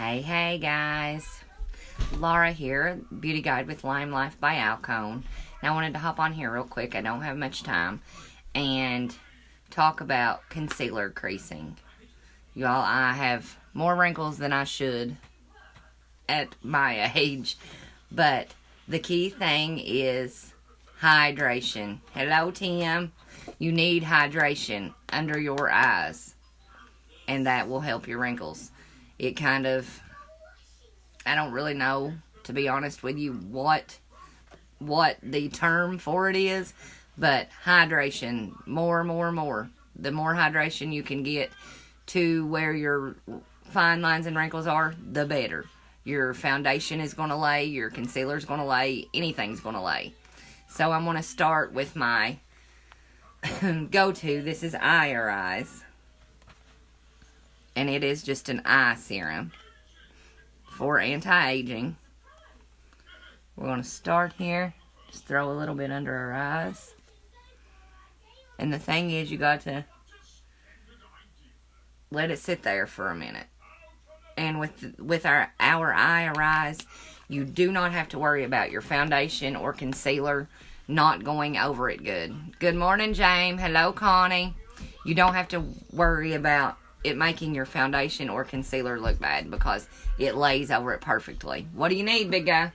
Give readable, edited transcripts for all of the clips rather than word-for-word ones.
Hey guys, Laura here, Beauty Guide with Lime Life by Alcone. Now I wanted to hop on here real quick, I don't have much time, and talk about concealer creasing. Y'all, I have more wrinkles than I should at my age, but the key thing is hydration. Hello, Tim. You need hydration under your eyes, and that will help your wrinkles. It kind of, I don't really know, to be honest with you, what the term for it is, but hydration, more. The more hydration you can get to where your fine lines and wrinkles are, the better. Your foundation is going to lay, your concealer is going to lay, anything's going to lay. So I'm going to start with my go-to. This is IRIs. And it is just an eye serum for anti-aging. We're going to start here. Just throw a little bit under our eyes. And the thing is, you got to let it sit there for a minute. And with our IRIs, you do not have to worry about your foundation or concealer not going over it good. Good morning, James. Hello, Connie. You don't have to worry about it making your foundation or concealer look bad because it lays over it perfectly. What do you need, big guy?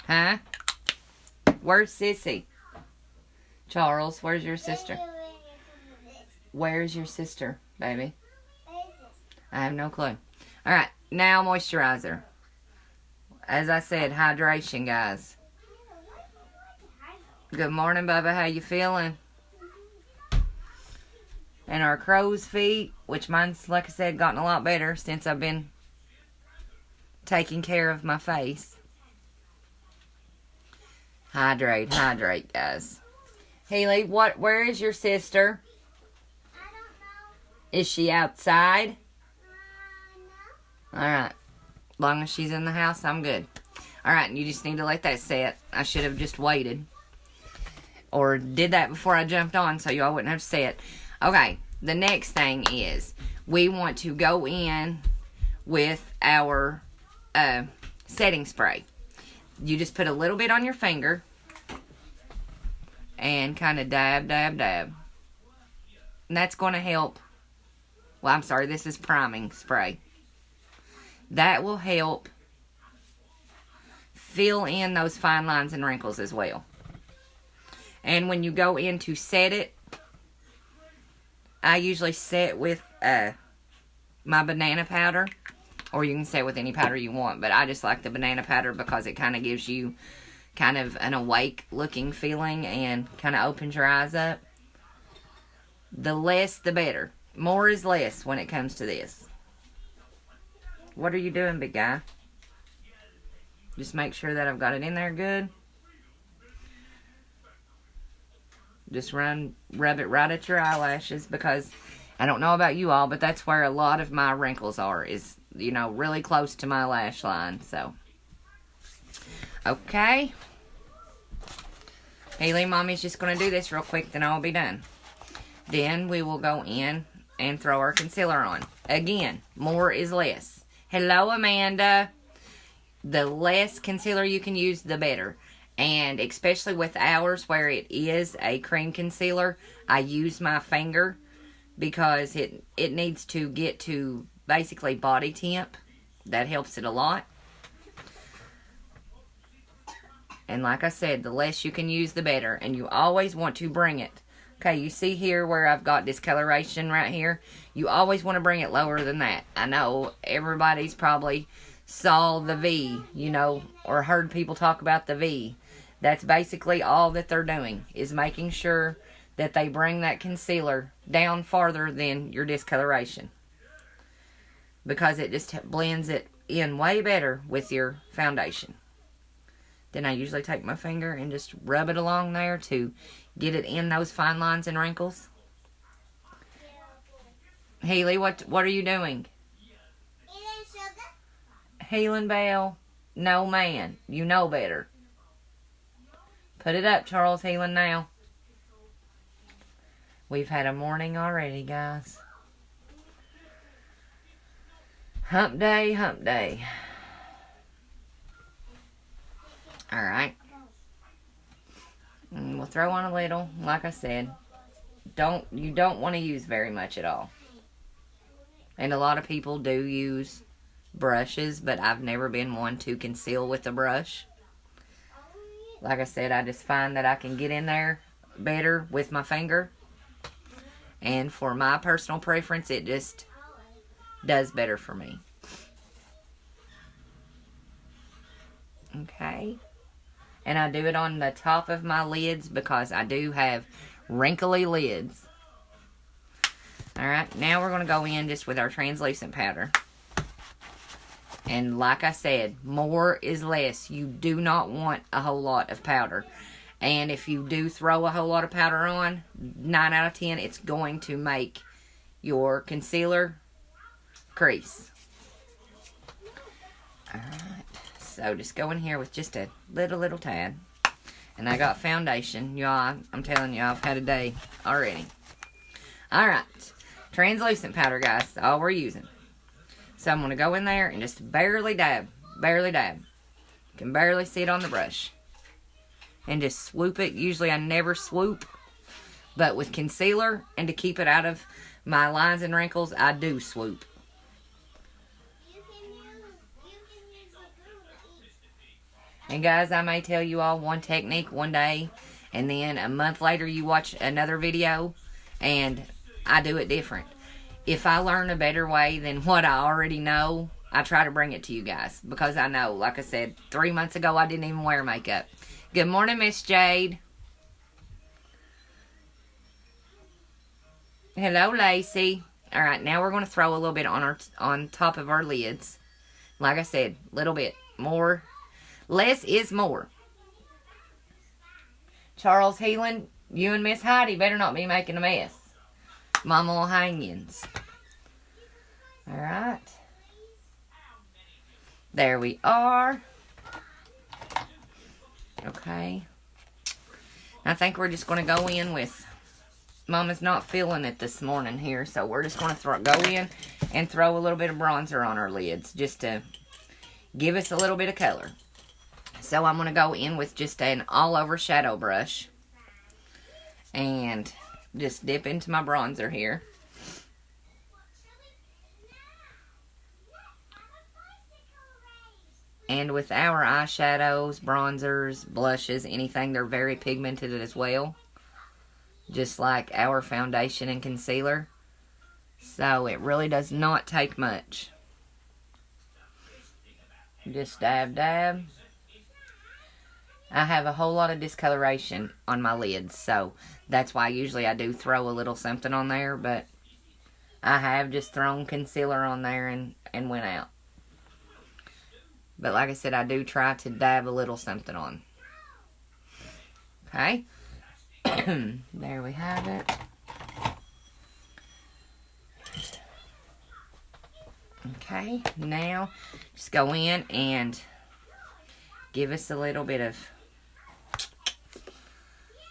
Huh? Where's Sissy? Charles, where's your sister? Where's your sister, baby? I have no clue. Alright, now moisturizer. As I said, hydration, guys. Good morning, Bubba. How you feeling? And our crow's feet, which mine's, like I said, gotten a lot better since I've been taking care of my face. Hydrate, guys. Haley, where is your sister? I don't know. Is she outside? No. Alright. As long as she's in the house, I'm good. Alright, you just need to let that set. I should have just waited. Or did that before I jumped on so y'all wouldn't have to say it. Okay, the next thing is we want to go in with our setting spray. You just put a little bit on your finger and kind of dab. And that's going to help. Well, I'm sorry, this is priming spray. That will help fill in those fine lines and wrinkles as well. And when you go in to set it, I usually set with my banana powder, or you can set with any powder you want, but I just like the banana powder because it kind of gives you kind of an awake looking feeling and kind of opens your eyes up. The less, the better. More is less when it comes to this. What are you doing, big guy? Just make sure that I've got it in there good. Just rub it right at your eyelashes because I don't know about you all, but that's where a lot of my wrinkles are, is, you know, really close to my lash line. So, okay. Haley, Mommy's just going to do this real quick, then I'll be done. Then we will go in and throw our concealer on. Again, more is less. Hello, Amanda. The less concealer you can use, the better. And especially with ours, where it is a cream concealer, I use my finger because it needs to get to basically body temp. That helps it a lot. And like I said, the less you can use, the better. And you always want to bring it. Okay, you see here where I've got discoloration right here? You always want to bring it lower than that. I know everybody's probably saw the V, you know, or heard people talk about the V. That's basically all that they're doing, is making sure that they bring that concealer down farther than your discoloration. Because it just blends it in way better with your foundation. Then I usually take my finger and just rub it along there to get it in those fine lines and wrinkles. Haley, what are you doing? Eating sugar? Helen Bell, no man, you know better. Put it up, Charles Healing, now. We've had a morning already, guys. Hump day, hump day. Alright. And we'll throw on a little, like I said. You don't want to use very much at all. And a lot of people do use brushes, but I've never been one to conceal with a brush. Like I said, I just find that I can get in there better with my finger. And for my personal preference, it just does better for me. Okay. And I do it on the top of my lids because I do have wrinkly lids. Alright, now we're going to go in just with our translucent powder. And like I said, more is less. You do not want a whole lot of powder. And if you do throw a whole lot of powder on, 9 out of 10, it's going to make your concealer crease. Alright, so just go in here with just a little tad. And I got foundation. Y'all, I'm telling you, I've had a day already. Alright, translucent powder, guys, all we're using. So I'm going to go in there and just barely dab. Barely dab. You can barely see it on the brush. And just swoop it. Usually I never swoop. But with concealer, and to keep it out of my lines and wrinkles, I do swoop. And guys, I may tell you all one technique one day, and then a month later you watch another video, and I do it different. If I learn a better way than what I already know, I try to bring it to you guys. Because I know, like I said, 3 months ago I didn't even wear makeup. Good morning, Miss Jade. Hello, Lacey. Alright, now we're going to throw a little bit on top of our lids. Like I said, a little bit more. Less is more. Charles Heelan, you and Miss Heidi better not be making a mess. Mama will hang yins. Alright. There we are. Okay. I think we're just going to go in with... Mama's not feeling it this morning here, so we're just going to go in and throw a little bit of bronzer on our lids just to give us a little bit of color. So I'm going to go in with just an all-over shadow brush and just dip into my bronzer here. And with our eyeshadows, bronzers, blushes, anything, they're very pigmented as well. Just like our foundation and concealer. So it really does not take much. Just dab, dab. I have a whole lot of discoloration on my lids, so that's why usually I do throw a little something on there, but I have just thrown concealer on there and went out. But like I said, I do try to dab a little something on. Okay. There we have it. Okay, now just go in and give us a little bit of...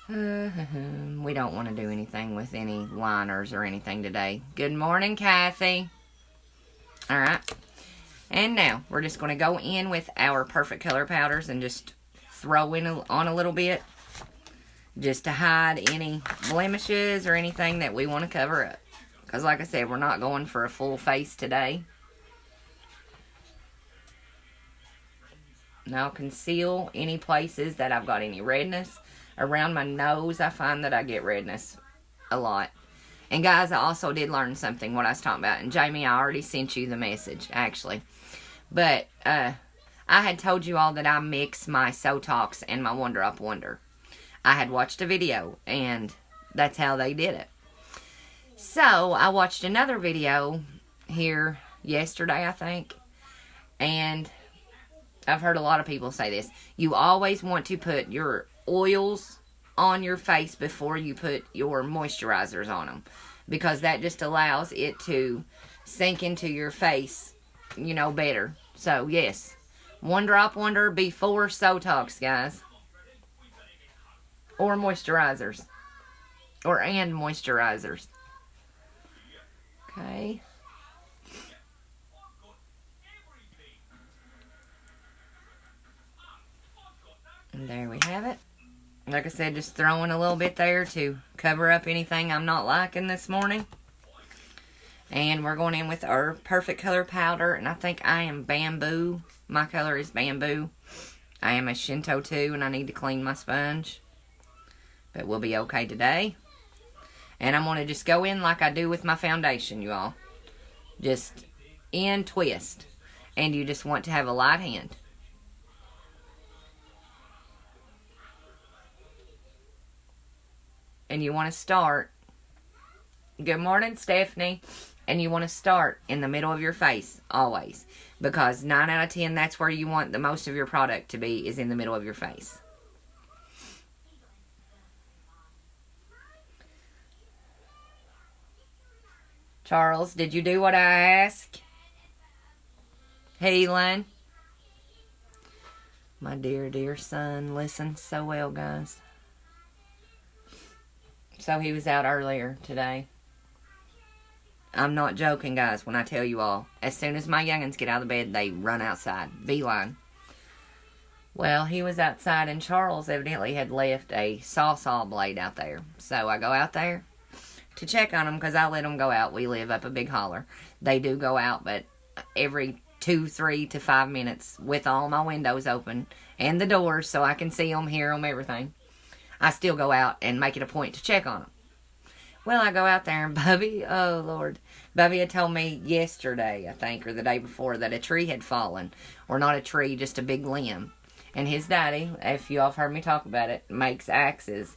we don't want to do anything with any liners or anything today. Good morning, Kathy. Alright. And now, we're just going to go in with our Perfect Color powders and just throw in on a little bit. Just to hide any blemishes or anything that we want to cover up. Because like I said, we're not going for a full face today. Now conceal any places that I've got any redness. Around my nose, I find that I get redness a lot. And guys, I also did learn something, what I was talking about. And Jamie, I already sent you the message, actually. But, I had told you all that I mix my Sotox and my One Drop Wonder. I had watched a video, and that's how they did it. So, I watched another video here yesterday, I think. And I've heard a lot of people say this. You always want to put your oils on your face before you put your moisturizers on them. Because that just allows it to sink into your face, you know, better. So, yes. One Drop Wonder before Sotox, guys. Or moisturizers. And moisturizers. Okay. And there we have it. Like I said, just throwing a little bit there to cover up anything I'm not liking this morning. And we're going in with our Perfect Color powder. And I think I am Bamboo. My color is Bamboo. I am a Shinto too, and I need to clean my sponge. But we'll be okay today. And I'm going to just go in like I do with my foundation, you all. Just in twist. And you just want to have a light hand. And you want to start. Good morning, Stephanie. And you want to start in the middle of your face, always. Because 9 out of 10, that's where you want the most of your product to be, is in the middle of your face. Charles, did you do what I asked? Helen? My dear, dear son listens so well, guys. So he was out earlier today. I'm not joking, guys, when I tell you all. As soon as my youngins get out of bed, they run outside. V-line. Well, he was outside, and Charles evidently had left a saw blade out there. So I go out there to check on them, because I let them go out. We live up a big holler. They do go out, but every 2, 3 to 5 minutes, with all my windows open and the doors so I can see them, hear them, everything, I still go out and make it a point to check on them. Well, I go out there, and Bubby, oh Lord, Bubby had told me yesterday, I think, or the day before, that a tree had fallen. Or not a tree, just a big limb. And his daddy, if you all have heard me talk about it, makes axes,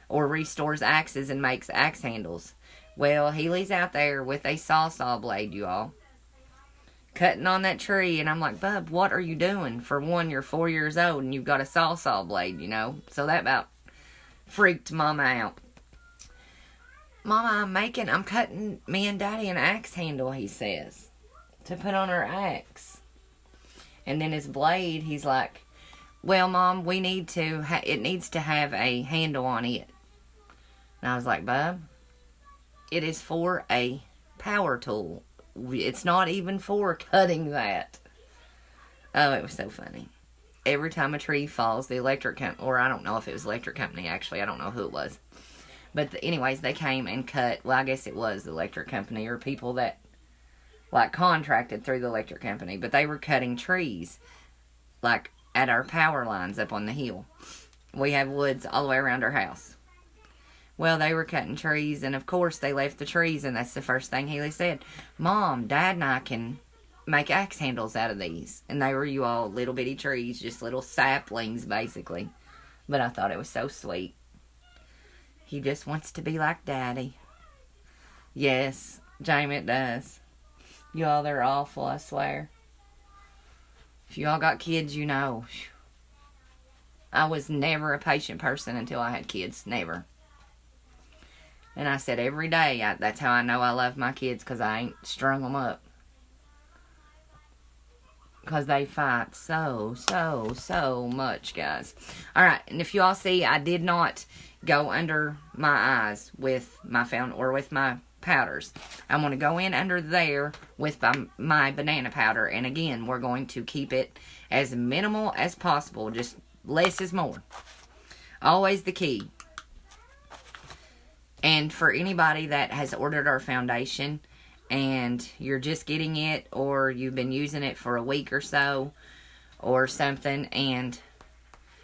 or restores axes and makes axe handles. Well, Healy's out there with a saw blade, you all, cutting on that tree, and I'm like, Bub, what are you doing? For one, you're 4 years old, and you've got a saw blade, you know? So that about freaked Mama out. Mama, I'm cutting me and Daddy an axe handle, he says, to put on our axe. And then his blade, he's like, well, Mom, we need to, it needs to have a handle on it. And I was like, Bub, it is for a power tool. It's not even for cutting that. Oh, it was so funny. Every time a tree falls, the electric company, or I don't know if it was electric company, actually, I don't know who it was. But anyways, they came and cut, well, I guess it was the electric company, or people that, like, contracted through the electric company. But they were cutting trees, like, at our power lines up on the hill. We have woods all the way around our house. Well, they were cutting trees, and of course, they left the trees, and that's the first thing Healy said. Mom, Dad and I can make axe handles out of these. And they were, you all, little bitty trees, just little saplings, basically. But I thought it was so sweet. He just wants to be like Daddy. Yes, Jamie, it does. Y'all, they're awful, I swear. If y'all got kids, you know. I was never a patient person until I had kids. Never. And I said every day, that's how I know I love my kids, because I ain't strung them up. Because they fight so much, guys. Alright, and if you all see, I did not go under my eyes with my with my powders. I'm going to go in under there with my banana powder. And again, we're going to keep it as minimal as possible. Just less is more. Always the key. And for anybody that has ordered our foundation and you're just getting it, or you've been using it for a week or so or something, and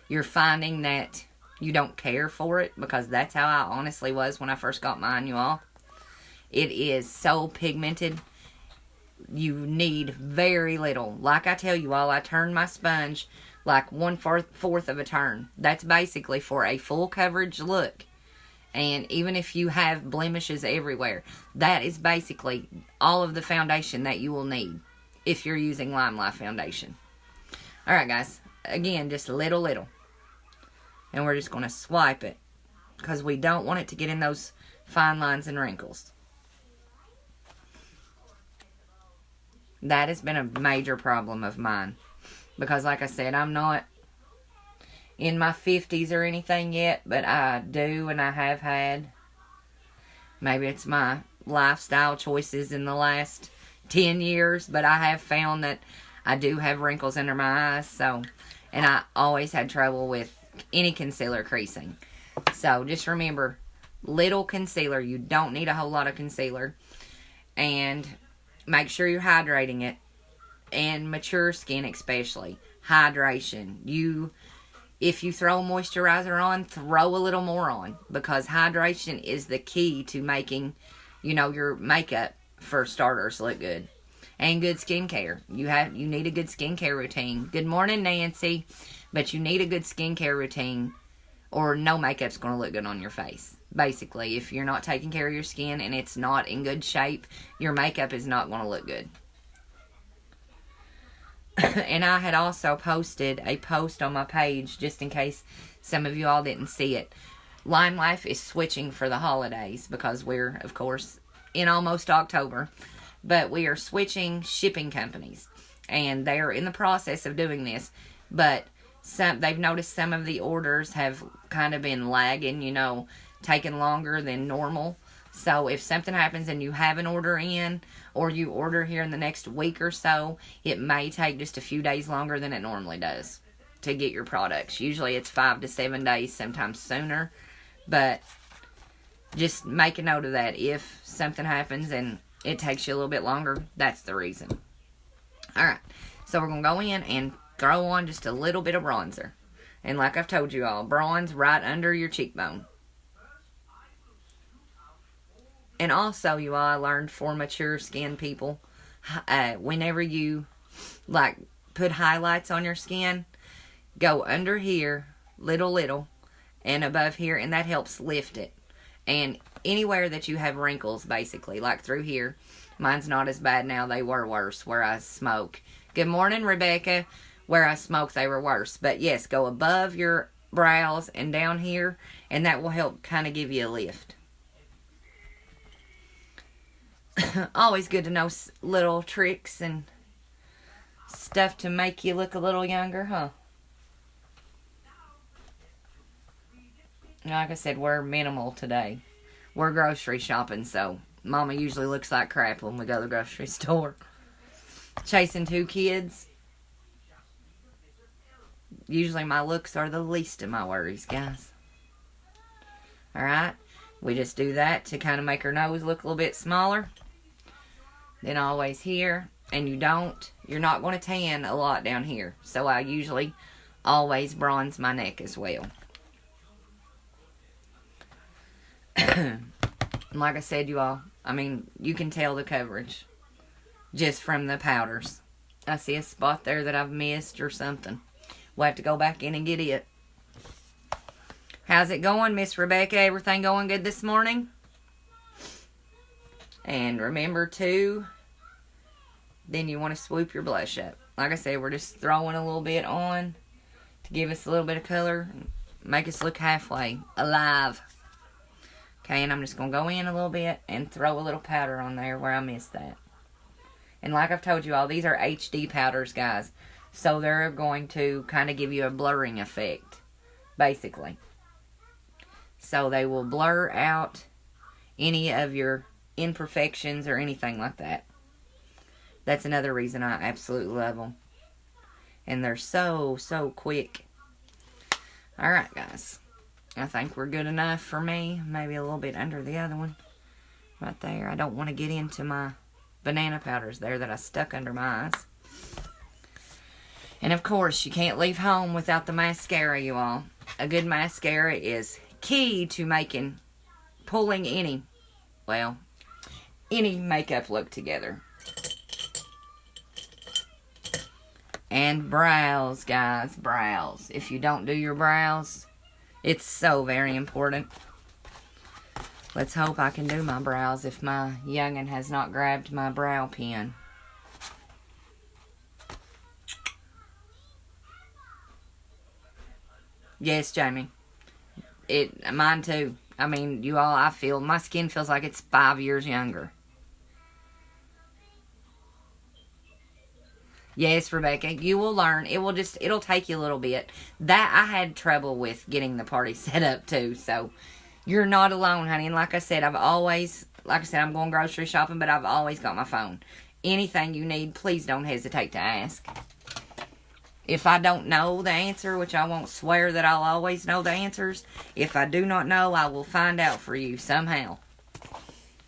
you're finding that you don't care for it, because that's how I honestly was when I first got mine, you all. It is so pigmented. You need very little. Like I tell you all, I turn my sponge like 1/4 of a turn. That's basically for a full coverage look. And even if you have blemishes everywhere, that is basically all of the foundation that you will need if you're using Lime Life foundation. Alright, guys. Again, just little. And we're just going to swipe it, because we don't want it to get in those fine lines and wrinkles. That has been a major problem of mine. Because like I said, I'm not in my 50s or anything yet, but I do, and I have had. Maybe it's my lifestyle choices in the last 10 years, but I have found that I do have wrinkles under my eyes, so, and I always had trouble with any concealer creasing. So just remember, little concealer. You don't need a whole lot of concealer. And make sure you're hydrating it. And mature skin especially. Hydration. If you throw a moisturizer on, throw a little more on. Because hydration is the key to making, your makeup, for starters, look good. And good skincare. You need a good skincare routine. Good morning, Nancy. But you need a good skincare routine, or no makeup's going to look good on your face. Basically, if you're not taking care of your skin and it's not in good shape, your makeup is not going to look good. And I had also posted a post on my page, just in case some of you all didn't see it. Lime Life is switching for the holidays, because we're, of course, in almost October. But we are switching shipping companies. And they are in the process of doing this. But they've noticed some of the orders have kind of been lagging, taking longer than normal. So if something happens and you have an order in, or you order here in the next week or so, it may take just a few days longer than it normally does to get your products. Usually it's 5 to 7 days, sometimes sooner. But just make a note of that. If something happens and it takes you a little bit longer, that's the reason. Alright, so we're going to go in and throw on just a little bit of bronzer. And like I've told you all, bronze right under your cheekbone. And also, you all, I learned for mature skin people, whenever you, put highlights on your skin, go under here, little, and above here, and that helps lift it. And anywhere that you have wrinkles, basically, like through here, mine's not as bad now, they were worse where I smoke. Good morning, Rebecca. Where I smoke, they were worse. But yes, go above your brows and down here, and that will help kind of give you a lift. Always good to know little tricks and stuff to make you look a little younger, huh? Like I said, we're minimal today. We're grocery shopping, so Mama usually looks like crap when we go to the grocery store. Chasing 2 kids. Usually my looks are the least of my worries, guys. Alright? We just do that to kind of make her nose look a little bit smaller. Then always here. And you're not going to tan a lot down here. So I usually always bronze my neck as well. Like I said, you all, you can tell the coverage just from the powders. I see a spot there that I've missed or something. We'll have to go back in and get it. How's it going, Miss Rebecca? Everything going good this morning? And remember to, then you want to swoop your blush up. Like I said, we're just throwing a little bit on to give us a little bit of color. Make us look halfway alive. Okay, and I'm just going to go in a little bit and throw a little powder on there where I missed that. And like I've told you all, these are HD powders, guys. So they're going to kind of give you a blurring effect, basically. So they will blur out any of your imperfections or anything like that. That's another reason I absolutely love them. And they're so quick. Alright, guys. I think we're good enough for me. Maybe a little bit under the other one. Right there. I don't want to get into my banana powders there that I stuck under my eyes. And of course, you can't leave home without the mascara, you all. A good mascara is key to pulling any makeup look together. And brows, guys, brows. If you don't do your brows, it's so very important. Let's hope I can do my brows if my youngin' has not grabbed my brow pen. Yes, Jamie. Mine too. You all, I feel, my skin feels like it's 5 years younger. Yes, Rebecca, you will learn. It'll take you a little bit. That, I had trouble with getting the party set up too, so you're not alone, honey. And like I said, I'm going grocery shopping, but I've always got my phone. Anything you need, please don't hesitate to ask. If I don't know the answer, which I won't swear that I'll always know the answers, if I do not know, I will find out for you somehow.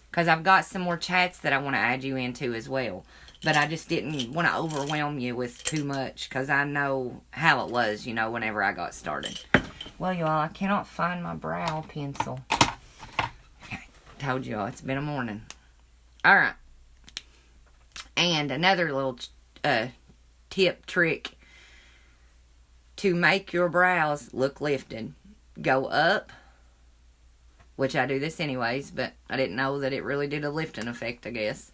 Because I've got some more chats that I want to add you into as well. But I just didn't want to overwhelm you with too much, because I know how it was, whenever I got started. Well, y'all, I cannot find my brow pencil. Okay, told y'all, it's been a morning. Alright. And another little tip, trick, to make your brows look lifted. Go up, which I do this anyways, but I didn't know that it really did a lifting effect, I guess.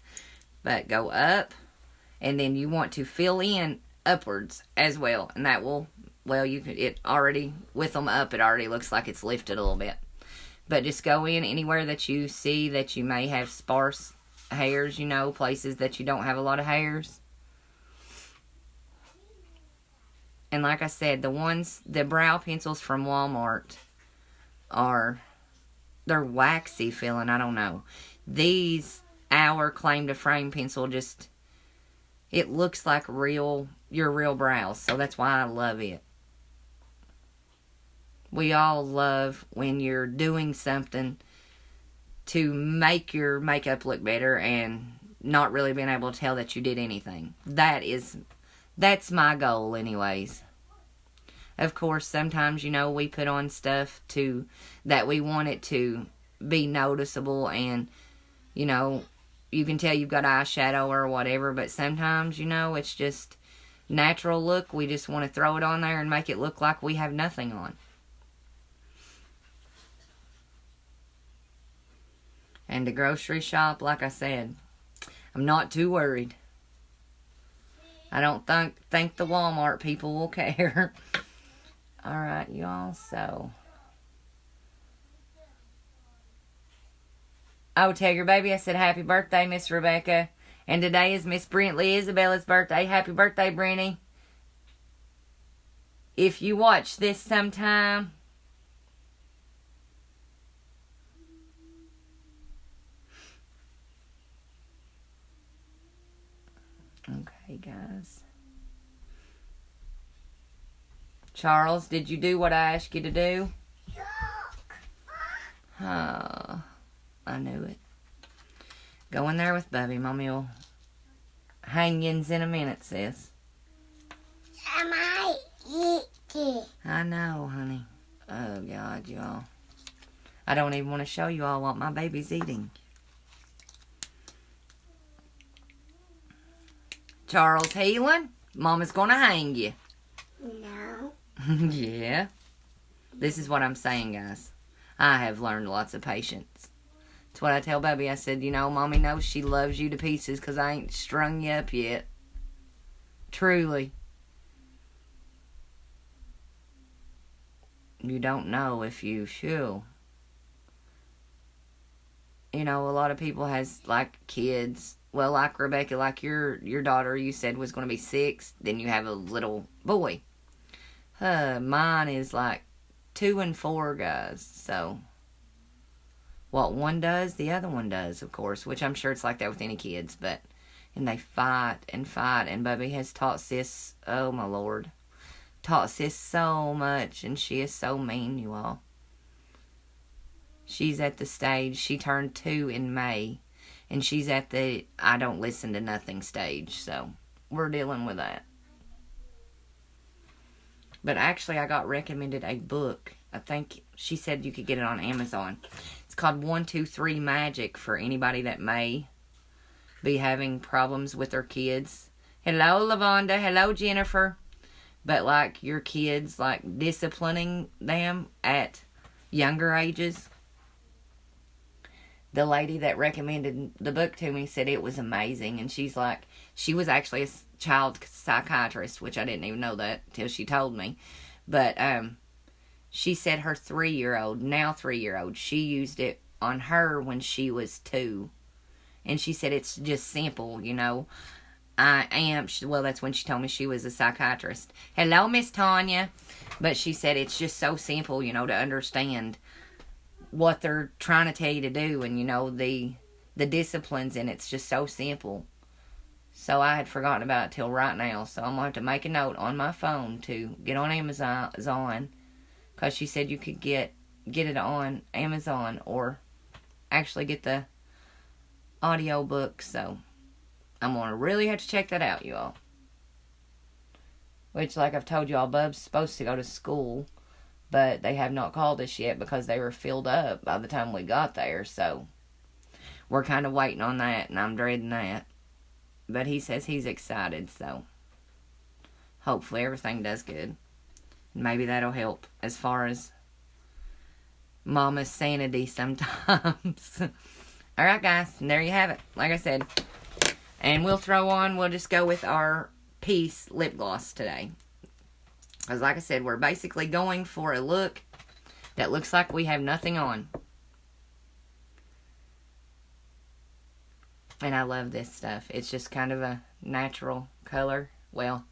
But go up, and then you want to fill in upwards as well. And that will, it already, with them up, it already looks like it's lifted a little bit. But just go in anywhere that you see that you may have sparse hairs, places that you don't have a lot of hairs. And like I said, the brow pencils from Walmart they're waxy feeling, I don't know. These, our claim to frame pencil, it looks like your real brows. So that's why I love it. We all love when you're doing something to make your makeup look better and not really being able to tell that you did anything. That's my goal anyways. Of course, sometimes, we put on stuff that we want it to be noticeable and, you can tell you've got eyeshadow or whatever, but sometimes, it's just natural look. We just want to throw it on there and make it look like we have nothing on. And the grocery shop, like I said, I'm not too worried. I don't think the Walmart people will care. Alright, y'all, so. Oh, tell your baby I said happy birthday, Miss Rebecca. And today is Miss Brentley Isabella's birthday. Happy birthday, Brenny. If you watch this sometime. Okay, guys. Charles, did you do what I asked you to do? Oh, I knew it. Go in there with Bubby. Mommy will hang yins in a minute, sis. I might eat it. I know, honey. Oh, God, y'all. I don't even want to show you all what my baby's eating. Charles Heelan, Mama's going to hang you. No. Yeah. This is what I'm saying, guys. I have learned lots of patience. That's what I tell Bubby. I said, Mommy knows she loves you to pieces because I ain't strung you up yet. Truly. You don't know if you should. A lot of people has, kids. Well, like Rebecca, like your daughter you said was going to be 6. Then you have a little boy. Mine is 2 and 4, guys. So, what one does, the other one does, of course. Which I'm sure it's like that with any kids. And they fight. And Bubby has taught sis, oh my Lord. Taught sis so much. And she is so mean, you all. She's at the stage. She turned 2 in May. And she's at the I don't listen to nothing stage. So, we're dealing with that. But actually, I got recommended a book. I think she said you could get it on Amazon. It's called 1, 2, 3 Magic for anybody that may be having problems with their kids. Hello, Lavonda. Hello, Jennifer. But, your kids, disciplining them at younger ages. The lady that recommended the book to me said it was amazing. And she was actually a child psychiatrist, which I didn't even know that till she told me. But she said her 3-year-old, now 3-year-old, she used it on her when she was 2. And she said it's just simple, that's when she told me she was a psychiatrist. Hello, Miss Tanya. But she said it's just so simple, to understand what they're trying to tell you to do, and the disciplines, and it's just so simple. So I had forgotten about it till right now. So I'm going to have to make a note on my phone to get on Amazon. Because she said you could get it on Amazon or actually get the audio book. So I'm going to really have to check that out, you all. Which, like I've told y'all, Bub's supposed to go to school. But they have not called us yet because they were filled up by the time we got there. So we're kind of waiting on that, and I'm dreading that. But he says he's excited, so hopefully everything does good. Maybe that'll help as far as Mama's sanity sometimes. Alright, guys, and there you have it. Like I said. And we'll just go with our Peace lip gloss today. Because like I said, we're basically going for a look that looks like we have nothing on. And I love this stuff. It's just kind of a natural color. Well,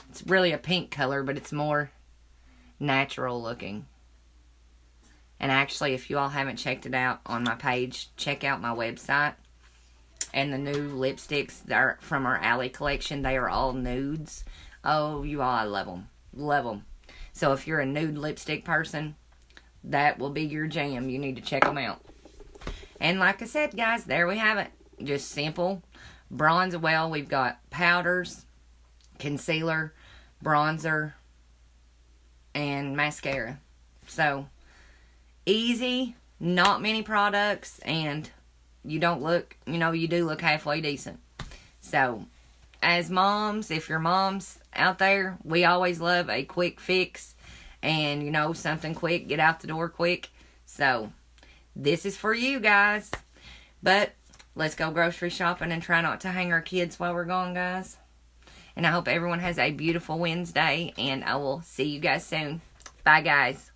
it's really a pink color, but it's more natural looking. And actually, if you all haven't checked it out on my page, check out my website. And the new lipsticks that are from our Alley collection, they are all nudes. Oh, you all, I love them. Love them. So if you're a nude lipstick person, that will be your jam. You need to check them out. And like I said, guys, there we have it. Just simple bronzer. Well, we've got powders, concealer, bronzer, and mascara. So, easy, not many products, and you don't look, you do look halfway decent. So, as moms, if you're moms out there, we always love a quick fix and, something quick, get out the door quick. So, this is for you guys. But, let's go grocery shopping and try not to hang our kids while we're gone, guys. And I hope everyone has a beautiful Wednesday, and I will see you guys soon. Bye, guys.